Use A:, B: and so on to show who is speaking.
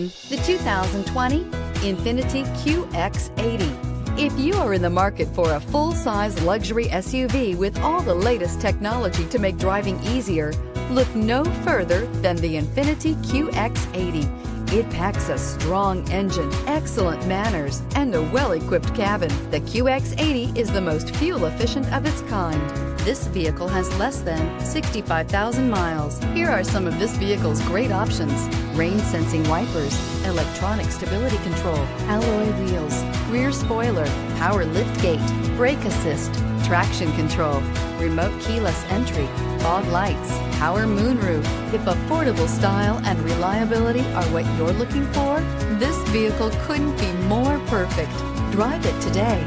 A: The 2020 INFINITI QX80. If you are in the market for a full-size luxury SUV with all the latest technology to make driving easier, look no further than the INFINITI QX80. It packs a strong engine, excellent manners, and a well-equipped cabin. The QX80 is the most fuel-efficient of its kind. This vehicle has less than 65,000 miles. Here are some of this vehicle's great options: rain-sensing wipers, electronic stability control, alloy wheels, rear spoiler, power liftgate, brake assist, traction control, remote keyless entry, fog lights, power moonroof. If affordable style and reliability are what you're looking for, this vehicle couldn't be more perfect. Drive it today.